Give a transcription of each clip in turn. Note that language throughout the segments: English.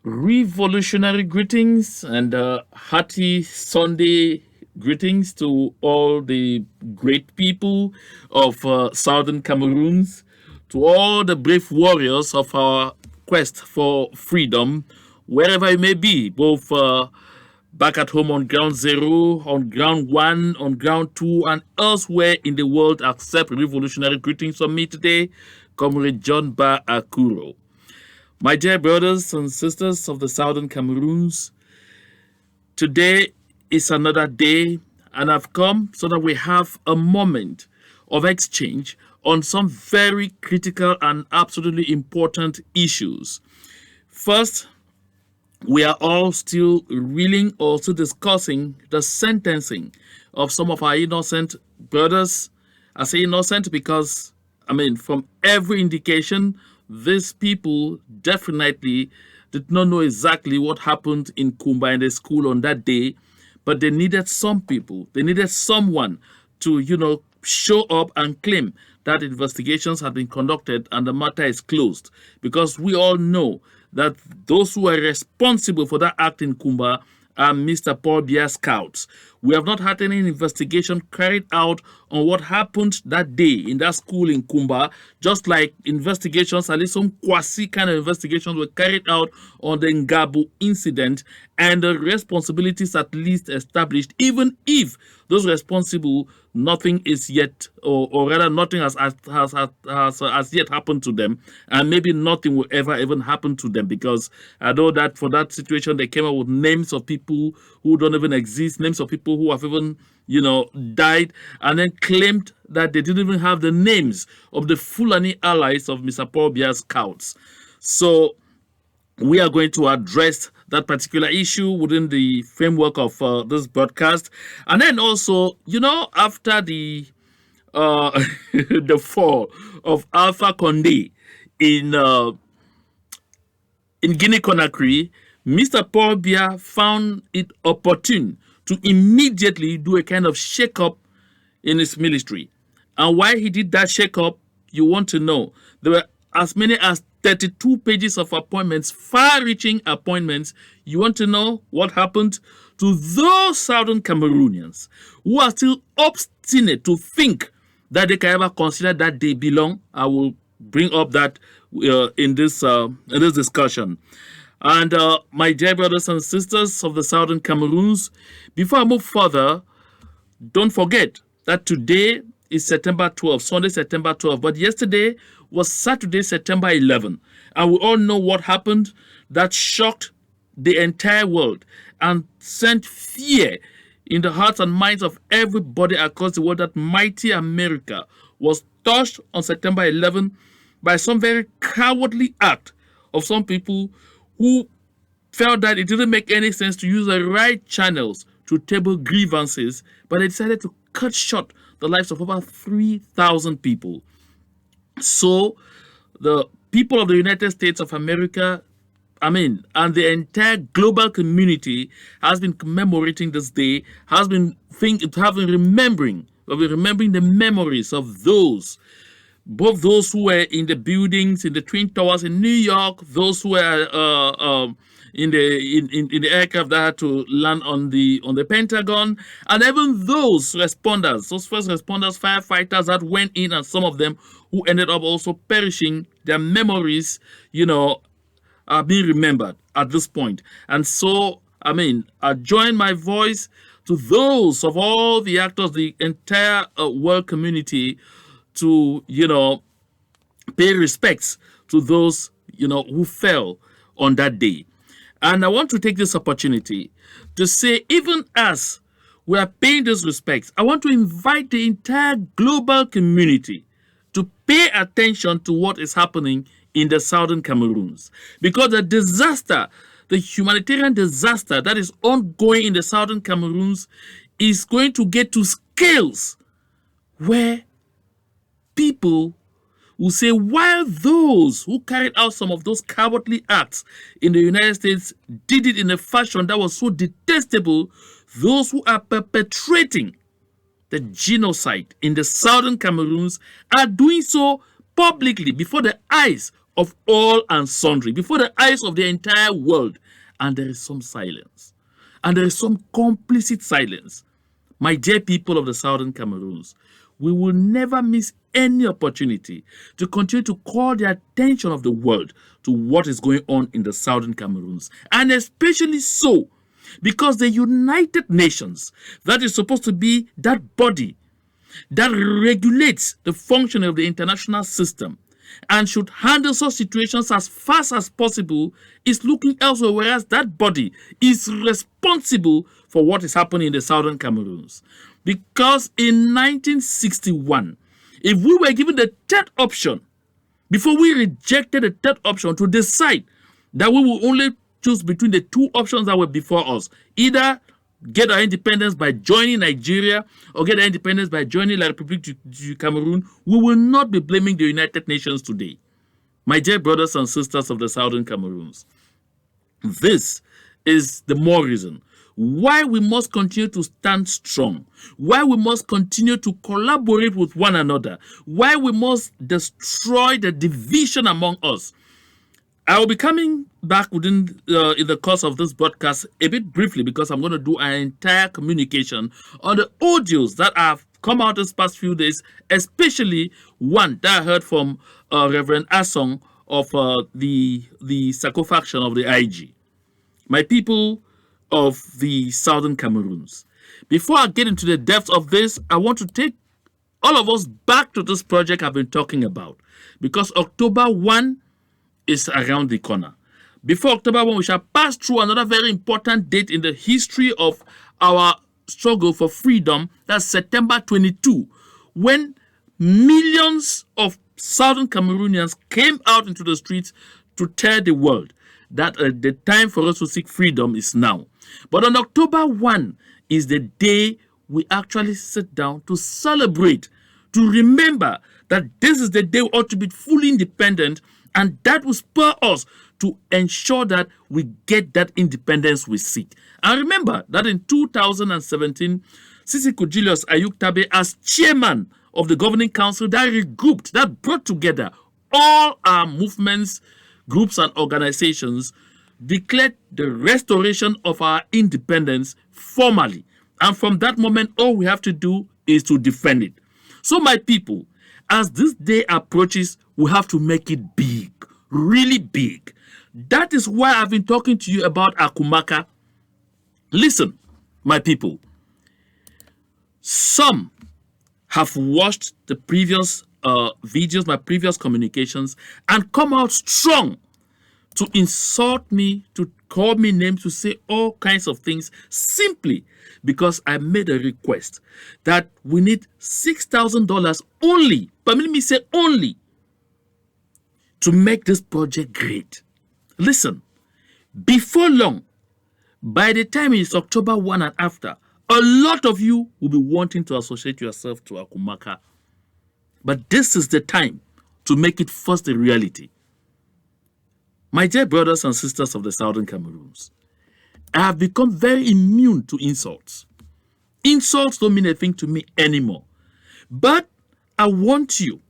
Revolutionary greetings and hearty Sunday greetings to all the great people of Southern Cameroons, to all the brave warriors of our quest for freedom, wherever you may be, both back at home on ground zero, on ground one, on ground two, and elsewhere in the world. Accept revolutionary greetings from me today, Comrade John Ba Akuro. My dear brothers and sisters of the Southern Cameroons, today is another day, and I've come so that we have a moment of exchange on some very critical and absolutely important issues. First, we are all still reeling, also discussing the sentencing of some of our innocent brothers. I say innocent because, from every indication, these people definitely did not know exactly what happened in Kumba in the school on that day, but they needed some people, they needed someone to, show up and claim that investigations have been conducted and the matter is closed. Because we all know that those who are responsible for that act in Kumba are Mr. Paul Biya scouts. We have not had any investigation carried out on what happened that day in that school in Kumba, just like investigations, at least some quasi kind of investigations were carried out on the Ngabu incident, and the responsibilities at least established, even if those responsible, nothing is yet, or rather nothing has yet happened to them, and maybe nothing will ever even happen to them, because I know that for that situation they came up with names of people who don't even exist, names of people who have even died, and then claimed that they didn't even have the names of the Fulani allies of Mr. Paul Biya's scouts. So we are going to address that particular issue within the framework of this broadcast. And then also, after the the fall of Alpha Condé in Guinea Conakry, Mr. Paul Biya found it opportune to immediately do a kind of shake-up in his military. And why he did that shake-up, you want to know. There were as many as 32 pages of appointments, far-reaching appointments. You want to know what happened to those Southern Cameroonians who are still obstinate to think that they can ever consider that they belong. I will bring up that in this discussion. And my dear brothers and sisters of the Southern Cameroons, before I move further, don't forget that today is September 12th, Sunday, September 12th. But yesterday was Saturday, September 11th. And we all know what happened that shocked the entire world and sent fear in the hearts and minds of everybody across the world, that mighty America was touched on September 11th by some very cowardly act of some people who felt that it didn't make any sense to use the right channels to table grievances, but they decided to cut short the lives of over 3,000 people. So the people of the United States of America, and the entire global community has been commemorating this day, has been remembering the memories of those, both those who were in the buildings, in the Twin Towers in New York, those who were in the aircraft that had to land on the Pentagon, and even those first responders, firefighters that went in, and some of them who ended up also perishing. Their memories, are being remembered at this point. And so, I join my voice to those of all the actors, the entire world community, to pay respects to those who fell on that day. And I want to take this opportunity to say, even as we are paying these respects, I want to invite the entire global community to pay attention to what is happening in the Southern Cameroons. Because the humanitarian disaster that is ongoing in the Southern Cameroons is going to get to scales where people will say, while those who carried out some of those cowardly acts in the United States did it in a fashion that was so detestable, those who are perpetrating the genocide in the Southern Cameroons are doing so publicly before the eyes of all and sundry, before the eyes of the entire world. And there is some silence. And there is some complicit silence. My dear people of the Southern Cameroons, we will never miss any opportunity to continue to call the attention of the world to what is going on in the Southern Cameroons. And especially so, because the United Nations, that is supposed to be that body that regulates the functioning of the international system and should handle such situations as fast as possible, is looking elsewhere, whereas that body is responsible for what is happening in the Southern Cameroons. Because in 1961, if we were given the third option, before we rejected the third option to decide that we will only choose between the two options that were before us, either get our independence by joining Nigeria or get our independence by joining La République du Cameroon, we will not be blaming the United Nations today. My dear brothers and sisters of the Southern Cameroons, this is the more reason why we must continue to stand strong, why we must continue to collaborate with one another, why we must destroy the division among us. I will be coming back within in the course of this broadcast a bit briefly, because I'm going to do an entire communication on the audios that have come out this past few days, especially one that I heard from Reverend Asong of the Sako faction of the IG. My people of the Southern Cameroons, before I get into the depths of this, I want to take all of us back to this project I've been talking about, because October 1 is around the corner. Before October 1, we shall pass through another very important date in the history of our struggle for freedom. That's September 22, when millions of Southern Cameroonians came out into the streets to tell the world that the time for us to seek freedom is now. But on October 1 is the day we actually sit down to celebrate, to remember that this is the day we ought to be fully independent, and that will spur us to ensure that we get that independence we seek. And remember that in 2017, Sisiku Julius Ayuktabe, as chairman of the governing council, that regrouped, that brought together all our movements, groups, and organizations, declared the restoration of our independence formally. And from that moment, all we have to do is to defend it. So, my people, as this day approaches, we have to make it big, really big. That is why I've been talking to you about Akumaka. Listen, my people, some have watched the previous videos, my previous communications, and come out strong to insult me, to call me names, to say all kinds of things, simply because I made a request that we need $6,000 only, permit me say only, to make this project great. Listen, before long, by the time it's October 1 and after, a lot of you will be wanting to associate yourself to Akumaka. But this is the time to make it first a reality. My dear brothers and sisters of the Southern Cameroons, I have become very immune to insults. Insults don't mean a thing to me anymore. But I want you,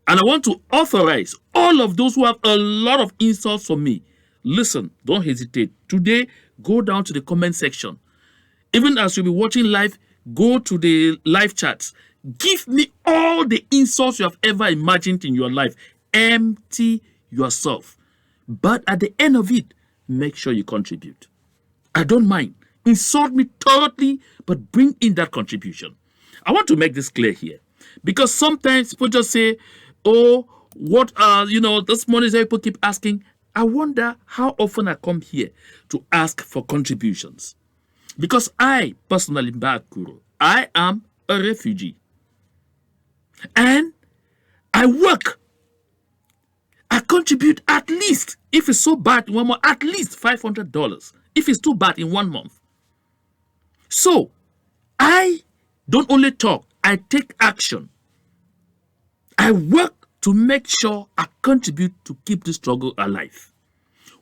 and I want to authorize all of those who have a lot of insults for me. Listen, don't hesitate. Today, go down to the comment section. Even as you'll be watching live, go to the live chats. Give me all the insults you have ever imagined in your life. Empty yourself. But at the end of it, make sure you contribute. I don't mind. Insult me thoroughly, but bring in that contribution. I want to make this clear here, because sometimes people just say, oh, what this morning people keep asking. I wonder how often I come here to ask for contributions. Because I personally, Bakuro, I am a refugee. And I work. I contribute at least, if it's so bad in 1 month, at least $500. If it's too bad in 1 month. So, I don't only talk, I take action. I work to make sure I contribute to keep the struggle alive.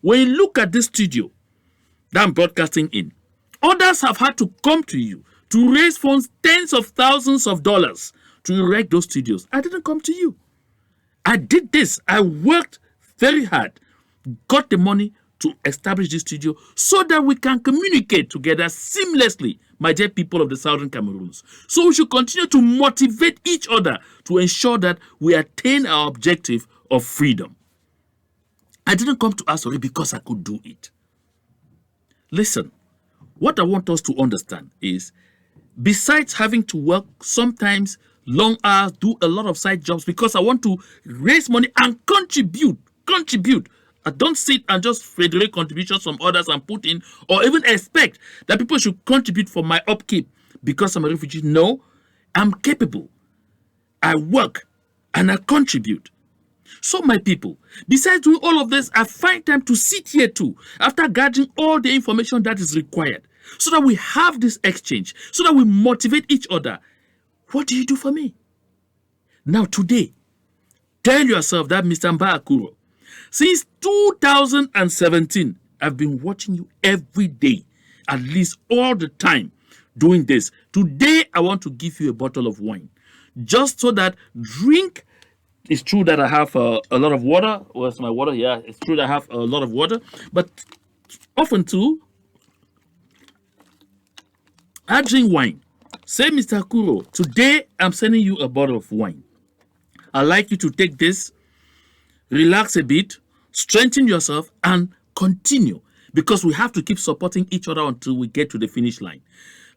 When you look at this studio that I'm broadcasting in, others have had to come to you to raise funds, tens of thousands of dollars to erect those studios. I didn't come to you. I did this. I worked very hard, got the money to establish this studio so that we can communicate together seamlessly, my dear people of the Southern Cameroons. So we should continue to motivate each other to ensure that we attain our objective of freedom. I didn't come to Asori because I could do it. Listen, what I want us to understand is, besides having to work sometimes long hours, do a lot of side jobs because I want to raise money and contribute. I don't sit and just federate contributions from others and put in, or even expect that people should contribute for my upkeep because I'm a refugee. No, I'm capable. I work and I contribute. So my people, besides doing all of this, I find time to sit here too, after gathering all the information that is required, so that we have this exchange, so that we motivate each other. What do you do for me? Now today, tell yourself that, Mr. Mbakuro, since 2017, I've been watching you every day, at least all the time, doing this. Today, I want to give you a bottle of wine, just so that drink. It's true that I have a lot of water. Where's my water? Yeah, it's true that I have a lot of water, but often too, I drink wine. Say, Mr. Kuro, today I'm sending you a bottle of wine. I'd like you to take this, relax a bit, strengthen yourself, and continue, because we have to keep supporting each other until we get to the finish line.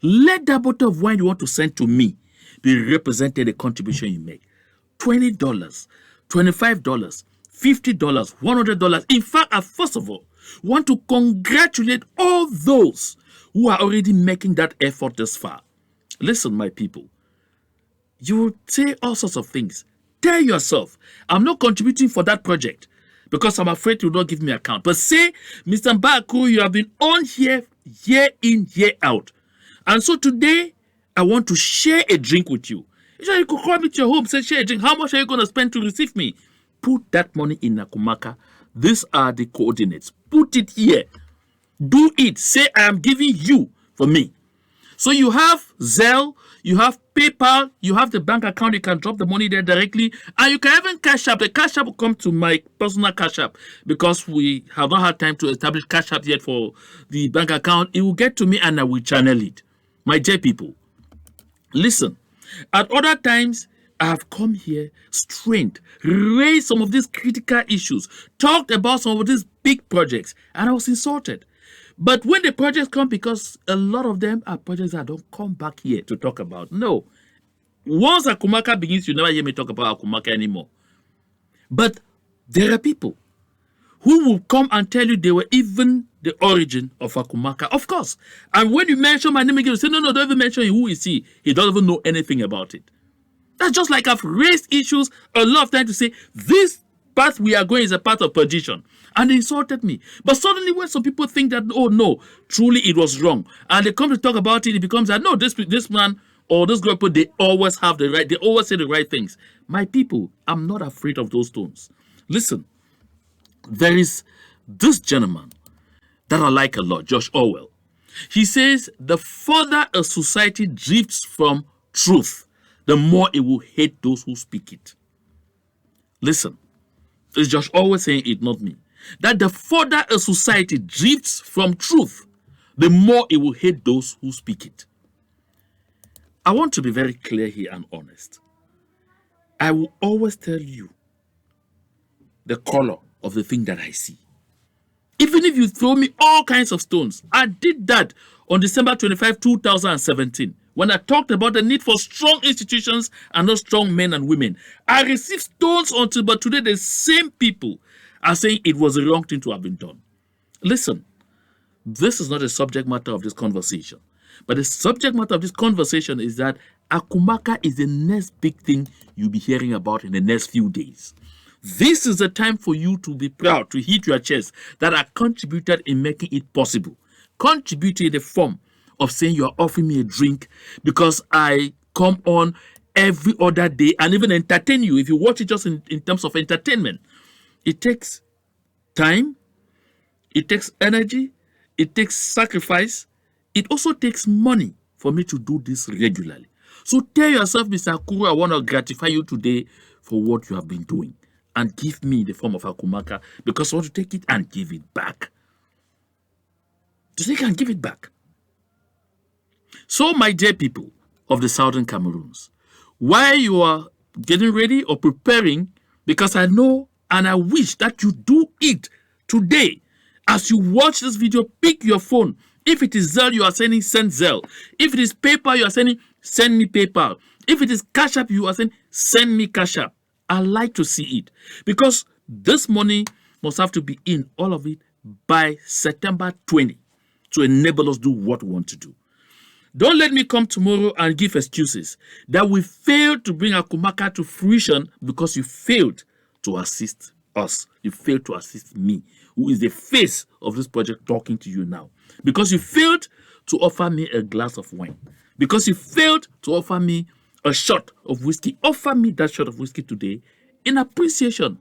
Let that bottle of wine you want to send to me be represented the contribution you make. $20, $25, $50, $100. In fact, I first of all want to congratulate all those who are already making that effort this far. Listen, my people, you will say all sorts of things. Tell yourself, I'm not contributing for that project because I'm afraid you will not give me account. But say, Mr. Mbaku, you have been on here year in, year out. And so today, I want to share a drink with you. You could call me to your home, say, share a drink. How much are you going to spend to receive me? Put that money in Akumaka. These are the coordinates. Put it here. Do it. Say, I am giving you for me. So you have Zelle, you have PayPal, you have the bank account. You can drop the money there directly. And you can even Cash App. The Cash App will come to my personal Cash App because we have not had time to establish Cash App yet for the bank account. It will get to me and I will channel it. My dear people, listen. At other times, I have come here, strained, raised some of these critical issues, talked about some of these big projects, and I was insulted. But when the projects come, because a lot of them are projects I don't come back here to talk about. No. Once Akumaka begins, you never hear me talk about Akumaka anymore. But there are people who will come and tell you they were even the origin of Akumaka. Of course. And when you mention my name again, you say, no, don't even mention who is he. He doesn't even know anything about it. That's just like I've raised issues a lot of time to say, this path we are going is a path of perdition. And they insulted me. But suddenly when some people think that, oh no, truly it was wrong, and they come to talk about it, it becomes that, no, this man or this group, they always have the right, they always say the right things. My people, I'm not afraid of those tones. Listen, there is this gentleman that I like a lot, George Orwell. He says, the further a society drifts from truth, the more it will hate those who speak it. Listen, it's George Orwell saying it, not me. That the further a society drifts from truth, the more it will hate those who speak it. I want to be very clear here and honest. I will always tell you the color of the thing that I see. Even if you throw me all kinds of stones. I did that on December 25, 2017, when I talked about the need for strong institutions and not strong men and women. I received stones until, but today the same people are saying it was the wrong thing to have been done. Listen, this is not the subject matter of this conversation. But the subject matter of this conversation is that Akumaka is the next big thing you'll be hearing about in the next few days. This is the time for you to be proud, to hit your chest that I contributed in making it possible. Contribute in the form of saying you are offering me a drink because I come on every other day and even entertain you. If you watch it just in terms of entertainment, it takes time, it takes energy, it takes sacrifice, it also takes money for me to do this regularly. So tell yourself, Mr. Akuru, I want to gratify you today for what you have been doing. and give me the form of Akumaka because I want to take it and give it back. To take and give it back. So, my dear people of the Southern Cameroons, while you are getting ready or preparing, because I know and I wish that you do it today. As you watch this video, pick your phone. If it is Zelle, you are sending, send Zelle. If it is PayPal, you are sending, send me PayPal. If it is Cash App, you are saying, send me Cash App. I like to see it because this money must have to be in, all of it, by September 20 to enable us to do what we want to do. Don't let me come tomorrow and give excuses that we failed to bring Akumaka to fruition because you failed to assist us. You failed to assist me, who is the face of this project talking to you now. Because you failed to offer me a glass of wine. Because you failed to offer me a shot of whiskey. Offer me that shot of whiskey today in appreciation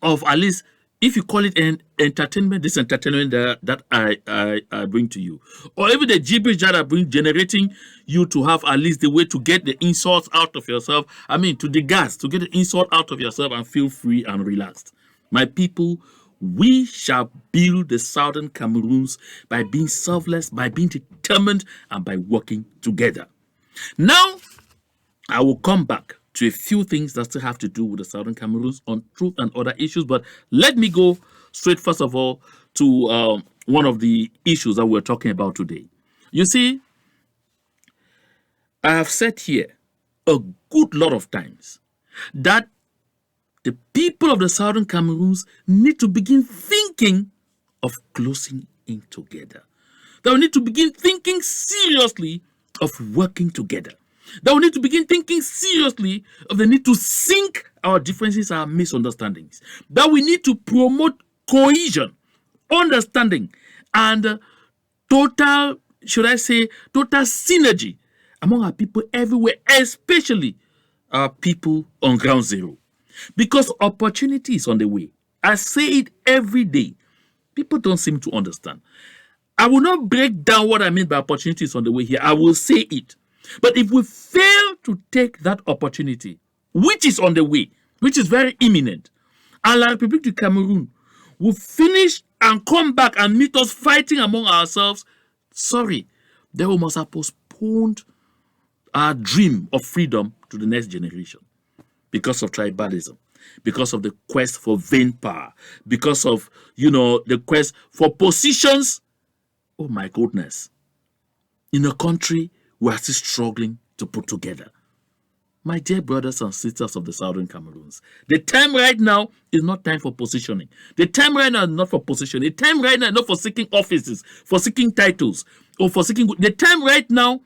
of, at least, if you call it an entertainment, this entertainment that I bring to you. Or even the gibberish that I bring, generating you to have at least the way to get the insults out of yourself. I mean, to the gas, to get the insult out of yourself and feel free and relaxed. My people, we shall build the Southern Cameroons by being selfless, by being determined, and by working together. Now, I will come back to a few things that still have to do with the Southern Cameroons on truth and other issues. But let me go straight, first of all, to one of the issues that we're talking about today. You see, I have said here a good lot of times that the people of the Southern Cameroons need to begin thinking of closing in together. That we need to begin thinking seriously of working together. That we need to begin thinking seriously of the need to sink our differences, our misunderstandings. That we need to promote cohesion, understanding, and total synergy among our people everywhere, especially our people on ground zero. Because opportunity is on the way. I say it every day. People don't seem to understand. I will not break down what I mean by opportunities on the way here. I will say it. But if we fail to take that opportunity, which is on the way, which is very imminent, and La République du Cameroon will finish and come back and meet us fighting among ourselves, sorry, then we must have postponed our dream of freedom to the next generation because of tribalism, because of the quest for vain power, because of, the quest for positions. Oh my goodness. In a country we are still struggling to put together. My dear brothers and sisters of the Southern Cameroons, the time right now is not time for positioning. The time right now is not for positioning. The time right now is not for seeking offices, for seeking titles, or for seeking... The time right now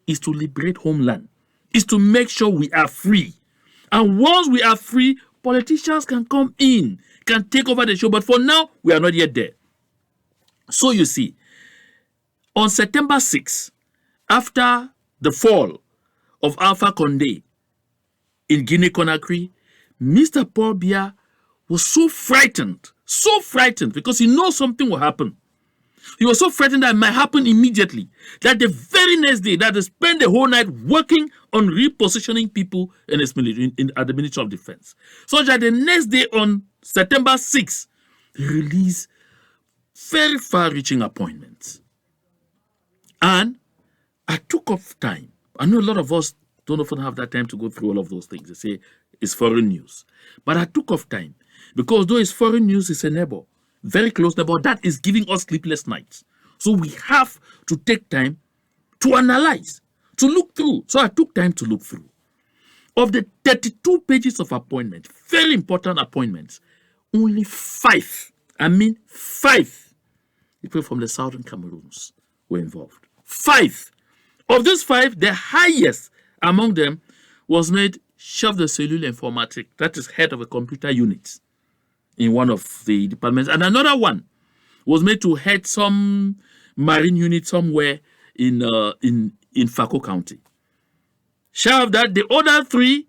is to liberate homeland, is to make sure we are free. And once we are free, politicians can come in, can take over the show. But for now, we are not yet there. So you see, on September 6th, after the fall of Alpha Condé in Guinea-Conakry, Mr. Paul Biya was so frightened because he knows something will happen. He was so frightened that it might happen immediately, that the very next day, that they spent the whole night working on repositioning people in his military, at the Ministry of Defense. So that the next day, on September 6th, he released very far-reaching appointments. And I took off time. I know a lot of us don't often have that time to go through all of those things. They say it's foreign news. But I took off time because though it's foreign news, it's a neighbor, very close neighbor, that is giving us sleepless nights. So we have to take time to analyze, to look through. So I took time to look through. Of the 32 pages of appointment, very important appointments, only 5, 5 people from the Southern Cameroons were involved. 5. Of those 5, the highest among them was made chef de cellule informatique, that is head of a computer unit in one of the departments. And another one was made to head some marine unit somewhere in Fako County. Share of that, the other 3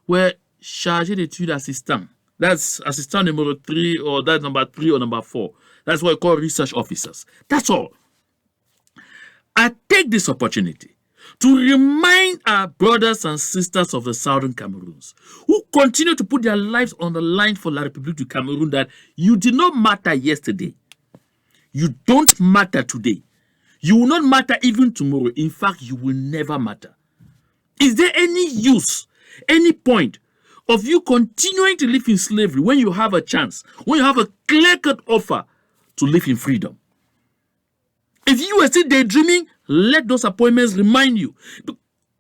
were chargé d'études assistant. That's assistant number 3, or that's number 3 or number 4. That's what I call research officers. That's all. I take this opportunity to remind our brothers and sisters of the Southern Cameroons who continue to put their lives on the line for La République du Cameroon that you did not matter yesterday. You don't matter today. You will not matter even tomorrow. In fact, you will never matter. Is there any use, any point of you continuing to live in slavery when you have a chance, when you have a clear-cut offer to live in freedom? If you are still daydreaming, let those appointments remind you.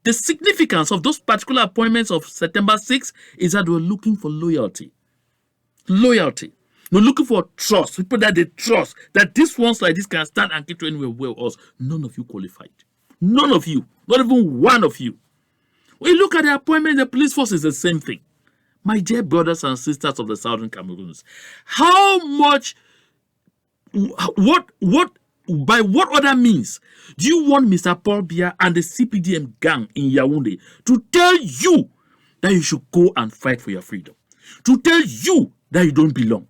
The significance of those particular appointments of September 6 is that we're looking for loyalty. Loyalty. We're looking for trust. People that they trust, that these ones like this can stand and keep anywhere with us. None of you qualified. None of you. Not even one of you. When you look at the appointment, the police force is the same thing. My dear brothers and sisters of the Southern Cameroons, how much, by what other means do you want Mr. Paul Biya and the CPDM gang in Yaoundé to tell you that you should go and fight for your freedom? To tell you that you don't belong?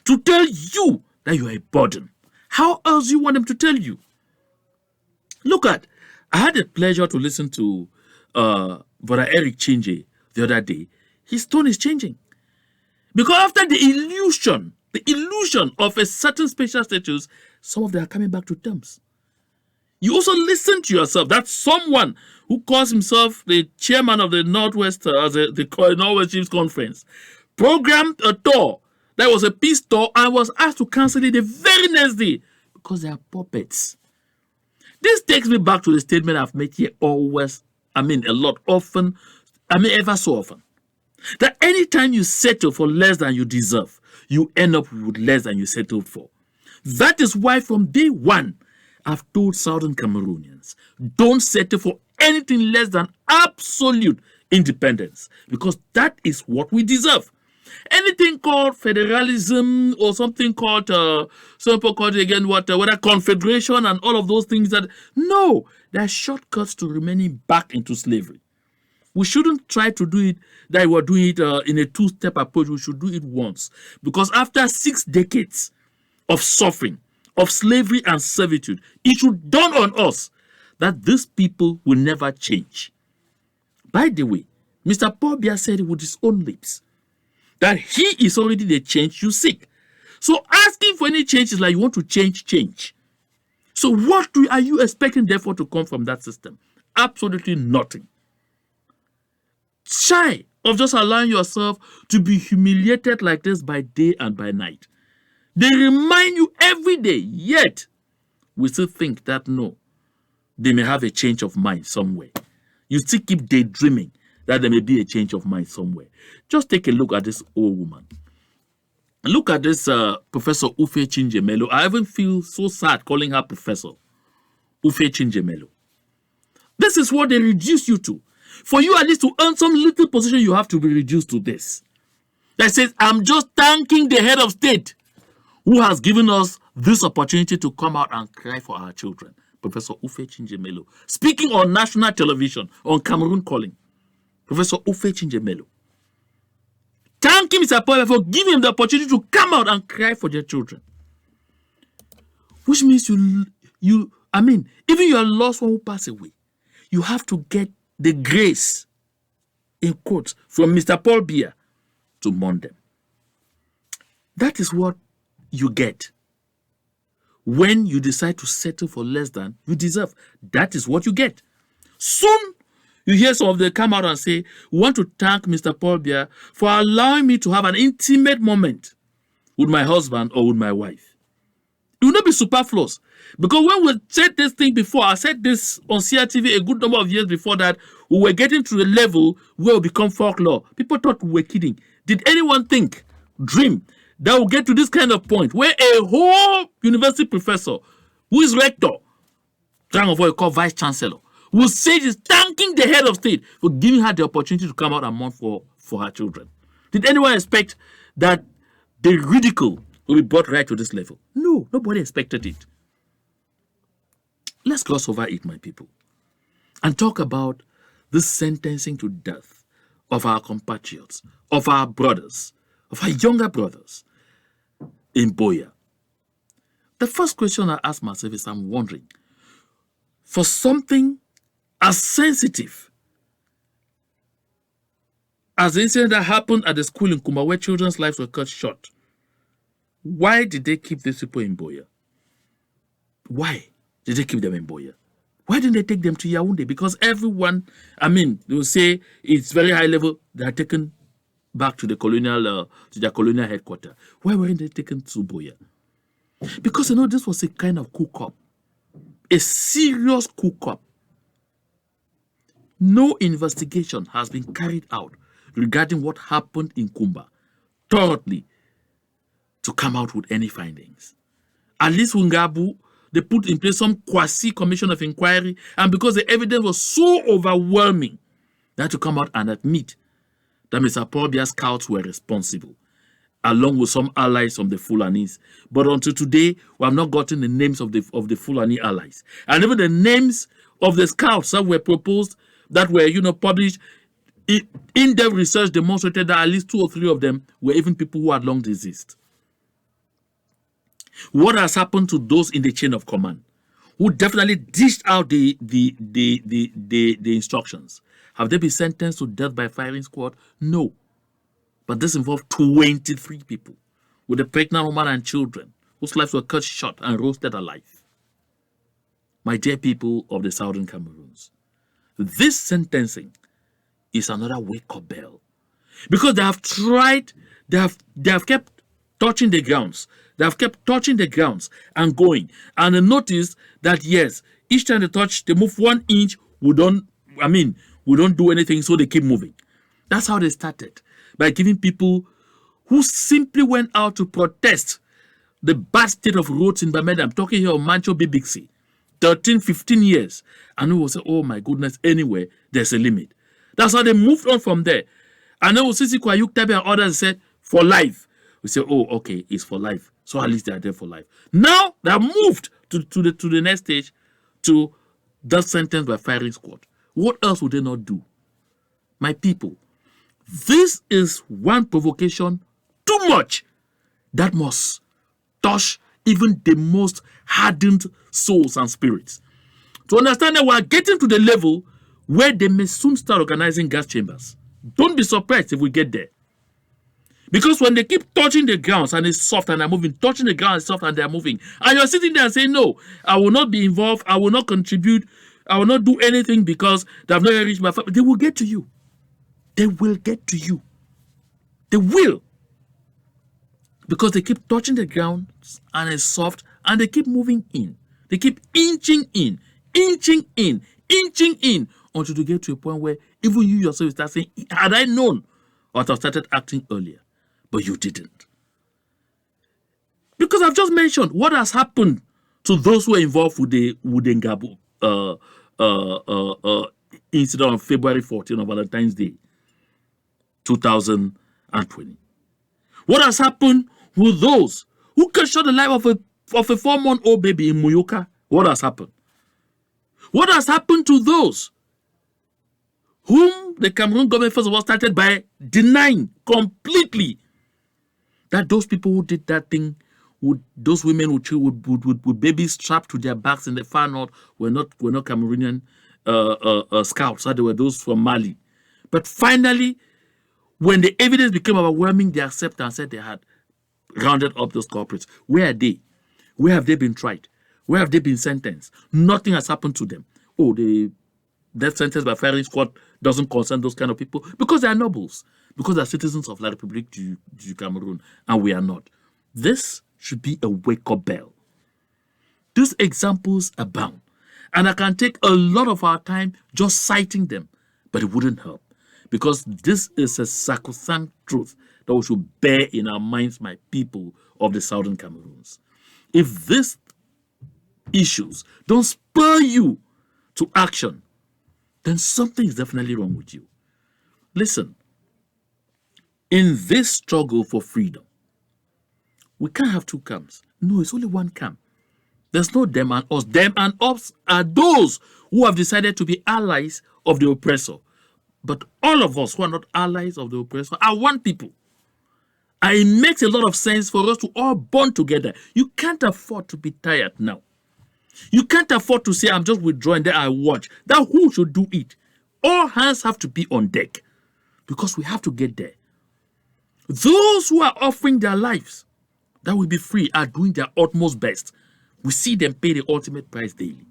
To tell you that you are a burden? How else do you want them to tell you? Look at, I had the pleasure to listen to Brother Eric Chinje the other day. His tone is changing. Because after the illusion of a certain special status, some of them are coming back to terms. You also listen to yourself. That's someone who calls himself the chairman of the Northwest, the Northwest Chiefs Conference, programmed a tour that was a peace tour and was asked to cancel it the very next day because they are puppets. This takes me back to the statement I've made here always, ever so often. That anytime you settle for less than you deserve, you end up with less than you settled for. That is why from day one, I've told Southern Cameroonians, don't settle for anything less than absolute independence, because that is what we deserve. Anything called federalism or something called, whether confederation and all of those things no, there are shortcuts to remaining back into slavery. We shouldn't try to do it that we're doing it in a two-step approach. We should do it once. Because after 6 decades of suffering, of slavery and servitude, it should dawn on us that these people will never change. By the way, Mr. Paul Biya said it with his own lips that he is already the change you seek. So asking for any change is like you want to change. So what are you expecting therefore to come from that system? Absolutely nothing. Shy of just allowing yourself to be humiliated like this by day and by night. They remind you every day, yet we still think that no, they may have a change of mind somewhere. You still keep daydreaming that there may be a change of mind somewhere. Just take a look at this old woman. Look at this Professor Ufe Chinjemelo. I even feel so sad calling her Professor Ufe Chinjemelo. This is what they reduce you to. For you at least to earn some little position, you have to be reduced to this. That says, I'm just thanking the head of state who has given us this opportunity to come out and cry for our children. Professor Ufe Chinjemelo. Speaking on national television, on Cameroon Calling. Professor Ufe Chinjemelo. Thank him, Mr. Paul, for giving him the opportunity to come out and cry for their children. Which means even your lost one who passed away, you have to get the grace, in quotes, from Mr. Paul Biya to mourn them. That is what you get when you decide to settle for less than you deserve. That is what you get. Soon, you hear some of them come out and say, we want to thank Mr. Paul Biya for allowing me to have an intimate moment with my husband or with my wife. It will not be superfluous. Because when we said this thing before, I said this on CRTV a good number of years before that, we were getting to the level where we become folklore. People thought we were kidding. Did anyone dream, that we'll get to this kind of point where a whole university professor, who is rector, of what you call vice chancellor, will say she's thanking the head of state for giving her the opportunity to come out and mourn for her children? Did anyone expect that the ridicule will be brought right to this level? No, nobody expected it. Let's gloss over it, my people, and talk about this sentencing to death of our compatriots, of our brothers, of our younger brothers in Biya. The first question I ask myself is, I'm wondering, for something as sensitive as the incident that happened at the school in Kumba where children's lives were cut short, why did they keep these people in Biya? Why did they keep them in Biya? Why didn't they take them to Yaoundé? Because everyone, they will say it's very high level, they are taken back to the to their colonial headquarters. Why weren't they taken to Biya? Because this was a kind of cook-up, a serious cook-up. No investigation has been carried out regarding what happened in Kumba thoroughly to come out with any findings. At least Ngabu, they put in place some quasi-commission of inquiry, and because the evidence was so overwhelming, they had to come out and admit that Mr. Paul Biya's scouts were responsible, along with some allies from the Fulanis. But until today, we have not gotten the names of the Fulani allies. And even the names of the scouts that were proposed, that were, published, in-depth research demonstrated that at least 2 or 3 of them were even people who had long deceased. What has happened to those in the chain of command who definitely dished out the instructions? Have they been sentenced to death by firing squad? No. But this involved 23 people with a pregnant woman and children whose lives were cut short and roasted alive. My dear people of the Southern Cameroons, this sentencing is another wake-up bell. Because they have tried, they have kept touching the grounds. They have kept touching the grounds and going. And they noticed that, yes, each time they touch, they move 1 inch, we don't do anything, so they keep moving. That's how they started, by giving people who simply went out to protest the bad state of roads in Bamenda. I'm talking here of Mancho Bibixi, 13, 15 years. And we will say, oh my goodness, anyway, there's a limit. That's how they moved on from there. And then Sisi Kwayuk Tabi and others said, for life. We say, oh, okay, it's for life. So at least they are there for life. Now they have moved to the next stage, to death sentence by firing squad. What else would they not do? My people, this is one provocation too much that must touch even the most hardened souls and spirits. To understand that we are getting to the level where they may soon start organizing gas chambers. Don't be surprised if we get there. Because when they keep touching the grounds and it's soft and they're moving, touching the ground and it's soft and they're moving, and you're sitting there and saying, no, I will not be involved, I will not contribute, I will not do anything because they have not yet reached my family. They will get to you. They will get to you. They will. Because they keep touching the ground and it's soft and they keep moving in. They keep inching in, inching in, inching in until you get to a point where even you yourself start saying, had I known, or I started acting earlier. But you didn't. Because I've just mentioned what has happened to those who are involved with the Ngabu incident on February 14 on Valentine's Day, 2020. What has happened with those who cut short the life of a 4-month-old baby in Muyoka? What has happened? What has happened to those whom the Cameroon government first of all started by denying completely that those people who did that thing, those women with babies strapped to their backs in the far north were not Cameroonian scouts, they were those from Mali. But finally, when the evidence became overwhelming, they accepted and said they had rounded up those culprits. Where are they? Where have they been tried? Where have they been sentenced? Nothing has happened to them. Oh, the death sentence by firing squad doesn't concern those kind of people because they are nobles, because they are citizens of La République du Cameroon, and we are not. This should be a wake-up bell. These examples abound, and I can take a lot of our time just citing them, but it wouldn't help, because this is a sacrosanct truth that we should bear in our minds, my people of the Southern Cameroons. If these issues don't spur you to action, then something is definitely wrong with you. Listen, in this struggle for freedom, we can't have 2 camps. No, it's only 1 camp. There's no them and us. Them and us are those who have decided to be allies of the oppressor. But all of us who are not allies of the oppressor are one people. And it makes a lot of sense for us to all bond together. You can't afford to be tired now. You can't afford to say, I'm just withdrawing, then I watch. That who should do it? All hands have to be on deck because we have to get there. Those who are offering their lives that will be free are doing their utmost best. We see them pay the ultimate price daily.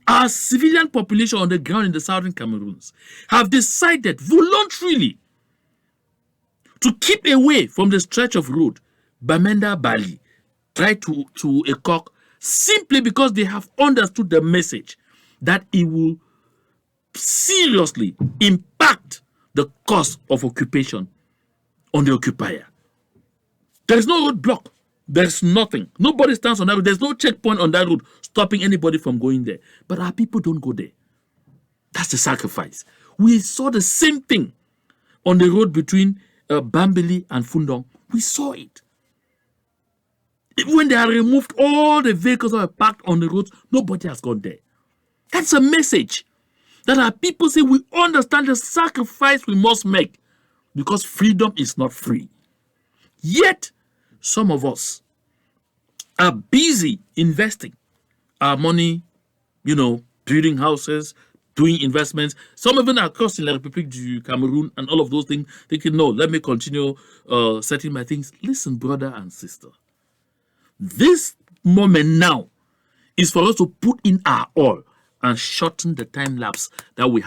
Our civilian population on the ground in the southern Cameroons have decided voluntarily to keep away from the stretch of road Bamenda Bali, right to Ekok, simply because they have understood the message that it will seriously impact the cost of occupation on the occupier. There is no roadblock. There's nothing. Nobody stands on that road. There's no checkpoint on that road stopping anybody from going there. But our people don't go there. That's the sacrifice. We saw the same thing on the road between Bambili and Fundong. We saw it. When they had removed all the vehicles that were parked on the roads, nobody has gone there. That's a message that our people say we understand the sacrifice we must make because freedom is not free. Yet, some of us are busy investing our money, building houses, doing investments. Some even are across in the Republic du Cameroon and all of those things, thinking, no, let me continue setting my things. Listen, brother and sister, this moment now is for us to put in our all and shorten the time lapse that we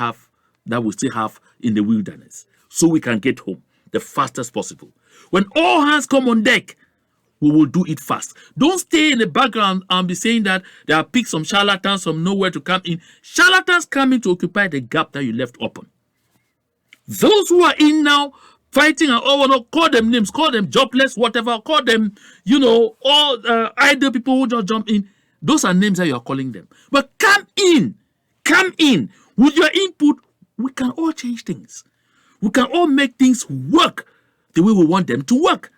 still have in the wilderness so we can get home the fastest possible. When all hands come on deck, we will do it fast. Don't stay in the background and be saying that there are picked some charlatans from nowhere to come in. Charlatans come in to occupy the gap that you left open. Those who are in now fighting and all, call them names, call them jobless, whatever, call them, all idle people who just jump in. Those are names that you are calling them. But come in with your input. We can all change things. We can all make things work the way we want them to work.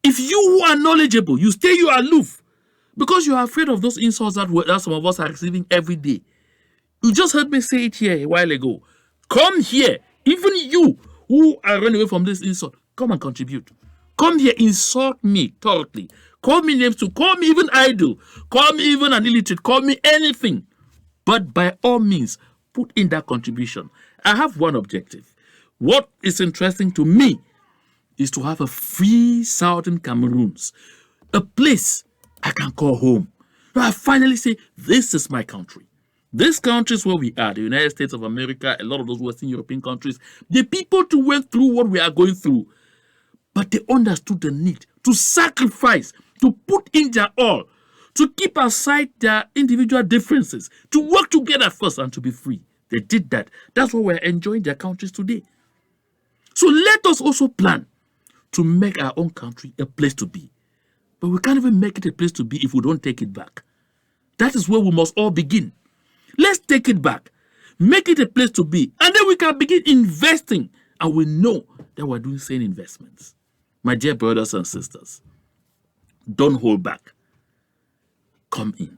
If you who are knowledgeable, you stay you aloof because you are afraid of those insults that some of us are receiving every day. You just heard me say it here a while ago. Come here. Even you who are running away from this insult, come and contribute. Come here, insult me thoroughly. Call me names too. Call me even idle. Call me even an illiterate. Call me anything. But by all means, put in that contribution. I have one objective. What is interesting to me is to have a free southern Cameroons, a place I can call home. I finally say, this is my country. This country is where we are, the United States of America, a lot of those Western European countries. The people too went through what we are going through, but they understood the need to sacrifice, to put in their all, to keep aside their individual differences, to work together first and to be free. They did that. That's why we're enjoying their countries today. So let us also plan to make our own country a place to be. But we can't even make it a place to be if we don't take it back. That is where we must all begin. Let's take it back. Make it a place to be. And then we can begin investing. And we know that we're doing sane investments. My dear brothers and sisters, don't hold back. Come in.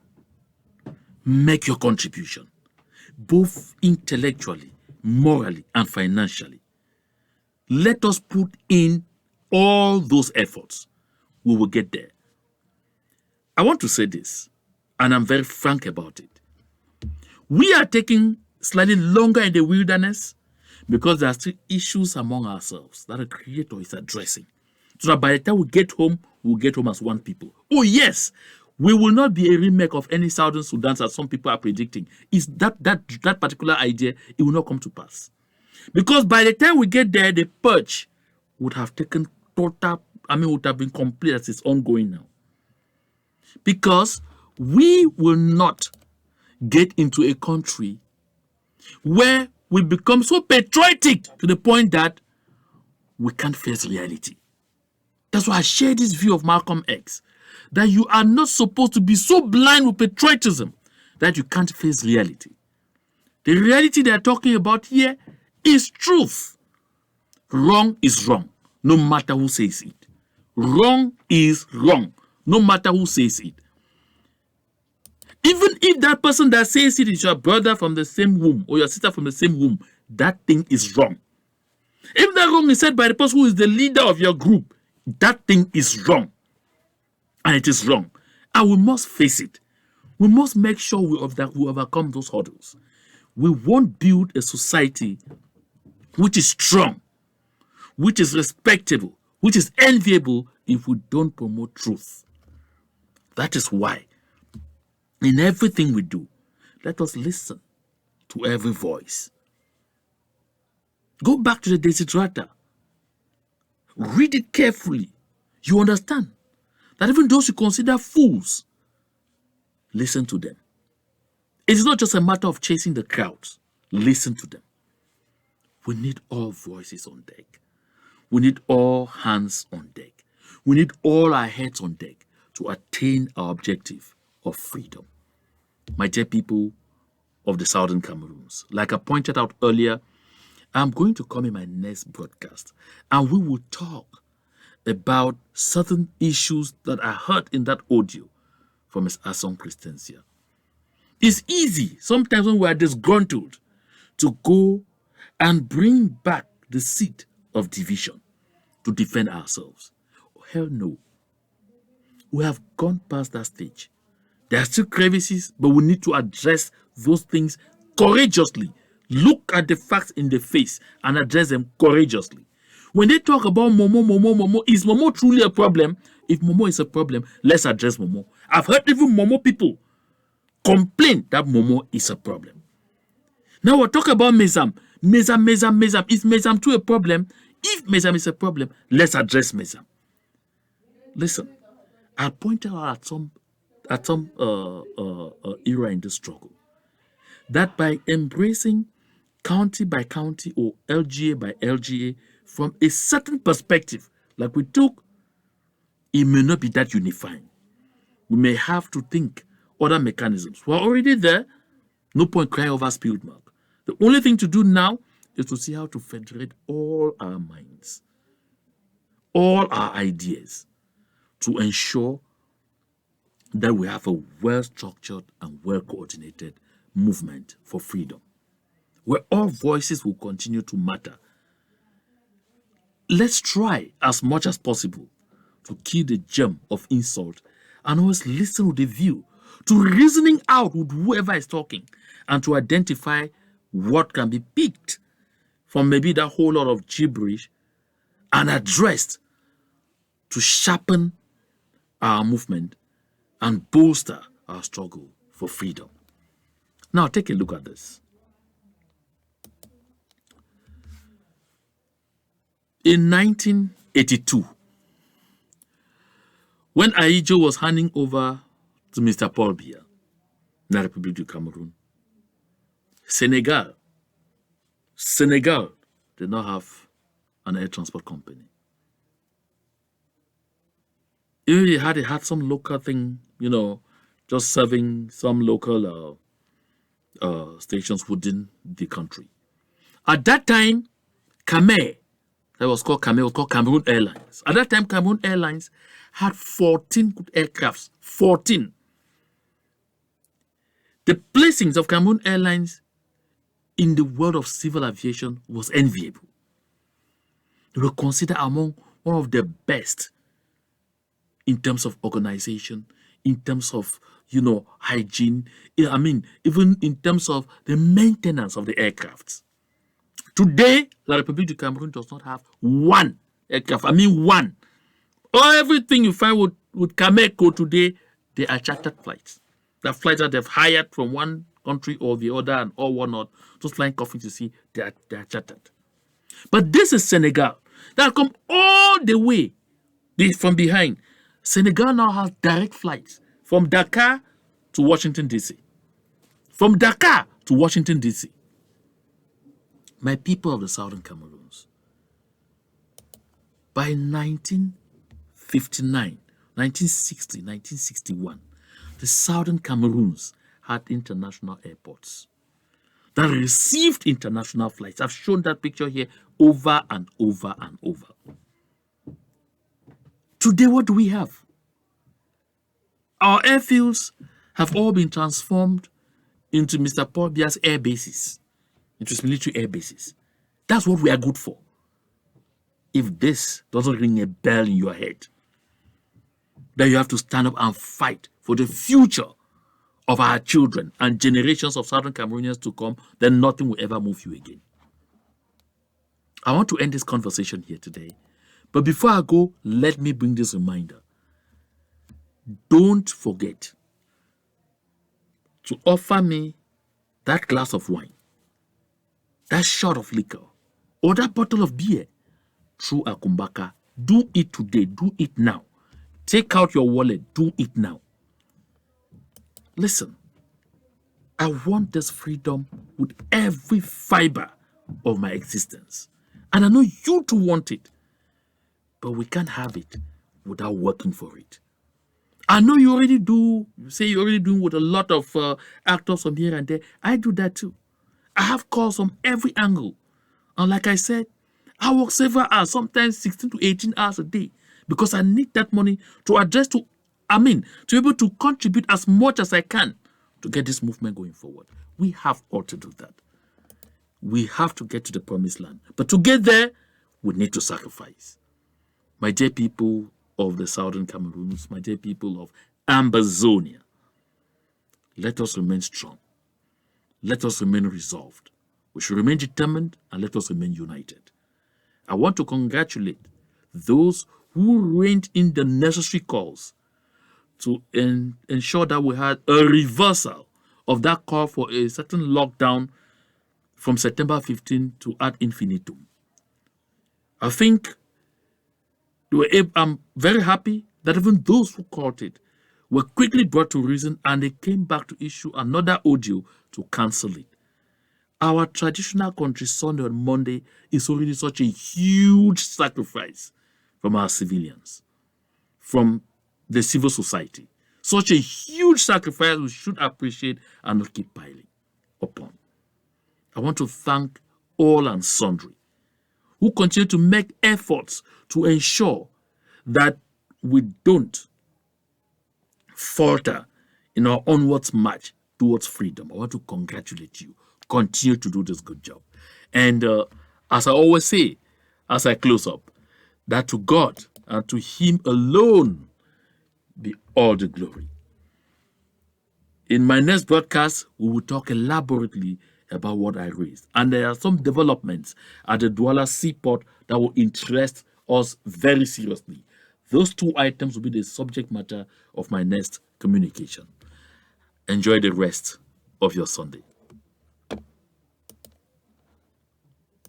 Make your contribution, both intellectually, morally, and financially. Let us put in all those efforts. We will get there. I want to say this, and I'm very frank about it. We are taking slightly longer in the wilderness because there are still issues among ourselves that the Creator is addressing. So that by the time we get home, we'll get home as one people. Oh yes, we will not be a remake of any Southern Sudan as some people are predicting. Is that particular idea, it will not come to pass. Because by the time we get there, the purge would have taken would have been complete as it's ongoing now. Because we will not get into a country where we become so patriotic to the point that we can't face reality. That's why I share this view of Malcolm X, that you are not supposed to be so blind with patriotism that you can't face reality. The reality they are talking about here is truth. Wrong is wrong, no matter who says it. Wrong is wrong, no matter who says it. Even if that person that says it is your brother from the same womb or your sister from the same womb, that thing is wrong. If that wrong is said by the person who is the leader of your group, that thing is wrong. And it is wrong. And we must face it. We must make sure that we overcome those hurdles. We won't build a society which is strong, which is respectable, which is enviable if we don't promote truth. That is why, in everything we do, let us listen to every voice. Go back to the Desiderata. Read it carefully. You understand that even those you consider fools, listen to them. It is not just a matter of chasing the crowds. Listen to them. We need all voices on deck. We need all hands on deck. We need all our heads on deck to attain our objective of freedom. My dear people of the Southern Cameroons, like I pointed out earlier, I'm going to come in my next broadcast and we will talk about certain issues that I heard in that audio from Ms. Asson Christensia. It's easy sometimes when we are disgruntled to go and bring back the seed of division to defend ourselves. Hell no. We have gone past that stage. There are still crevices, but we need to address those things courageously. Look at the facts in the face and address them courageously. When they talk about Momo, is Momo truly a problem? If Momo is a problem, let's address Momo. I've heard even Momo people complain that Momo is a problem. Now we'll talk about Mezam. Mezam. Is Mezam too a problem? If Mezam is a problem, let's address Mezam. Listen, I pointed out at some era in the struggle that by embracing county by county or LGA by LGA from a certain perspective, like we took, it may not be that unifying. We may have to think other mechanisms. We're already there. No point crying over spilled milk. The only thing to do now is to see how to federate all our minds, all our ideas, to ensure that we have a well-structured and well-coordinated movement for freedom, where all voices will continue to matter. Let's try as much as possible to kill the germ of insult and always listen with a view to reasoning out with whoever is talking and to identify what can be picked from maybe that whole lot of gibberish and addressed to sharpen our movement and bolster our struggle for freedom. Now take a look at this. In 1982, when Ahidjo was handing over to Mr. Paul Biya, in the Republic du Cameroon, Senegal did not have an air transport company. Even they had some local thing, just serving some local stations within the country. At that time, that was called Cameroon Airlines. At that time, Cameroon Airlines had 14 aircrafts. 14. The placings of Cameroon Airlines in the world of civil aviation was enviable. They were considered among one of the best in terms of organization, in terms of, hygiene. I mean, even in terms of the maintenance of the aircrafts. Today, the Republic du Cameroon does not have one aircraft. I mean, one. Everything you find with Cameco today, they are chartered flights. The flights that they've hired from one country or the other and all whatnot, just flying coffee to see, they are chartered. But this is Senegal. That come all the way from behind. Senegal now has direct flights from Dakar to Washington, D.C. From Dakar to Washington, D.C. My people of the Southern Cameroons, by 1959, 1960, 1961, the Southern Cameroons had international airports that received international flights. I've shown that picture here over and over and over. Today, what do we have? Our airfields have all been transformed into Mr. Paul Biya's air bases, into his military air bases. That's what we are good for. If this doesn't ring a bell in your head, then you have to stand up and fight for the future of our children and generations of Southern Cameroonians to come, then nothing will ever move you again. I want to end this conversation here today. But before I go, let me bring this reminder. Don't forget to offer me that glass of wine, that shot of liquor, or that bottle of beer through Akumbaka. Do it today. Do it now. Take out your wallet. Do it now. Listen, I want this freedom with every fiber of my existence. And I know you too want it. But we can't have it without working for it. I know you already do. You say you're already doing with a lot of actors from here and there. I do that too. I have calls from every angle. And like I said, I work several hours, sometimes 16 to 18 hours a day, because I need that money to to be able to contribute as much as I can to get this movement going forward. We have all to do that. We have to get to the promised land. But to get there, we need to sacrifice. My dear people of the Southern Cameroons, my dear people of Ambazonia, let us remain strong. Let us remain resolved. We should remain determined and let us remain united. I want to congratulate those who reined in the necessary calls to ensure that we had a reversal of that call for a certain lockdown from September 15 to ad infinitum. I think I'm very happy that even those who caught it were quickly brought to reason and they came back to issue another audio to cancel it. Our traditional country Sunday on Monday is already such a huge sacrifice from our civilians, from the civil society. Such a huge sacrifice we should appreciate and not keep piling upon. I want to thank all and sundry who continue to make efforts to ensure that we don't falter in our onwards march towards freedom. I want to congratulate you. Continue to do this good job. And as I always say, as I close up, that to God and to Him alone be all the glory. In my next broadcast, we will talk elaborately about what I raised. And there are some developments at the Douala seaport that will interest us very seriously. Those two items will be the subject matter of my next communication. Enjoy the rest of your Sunday.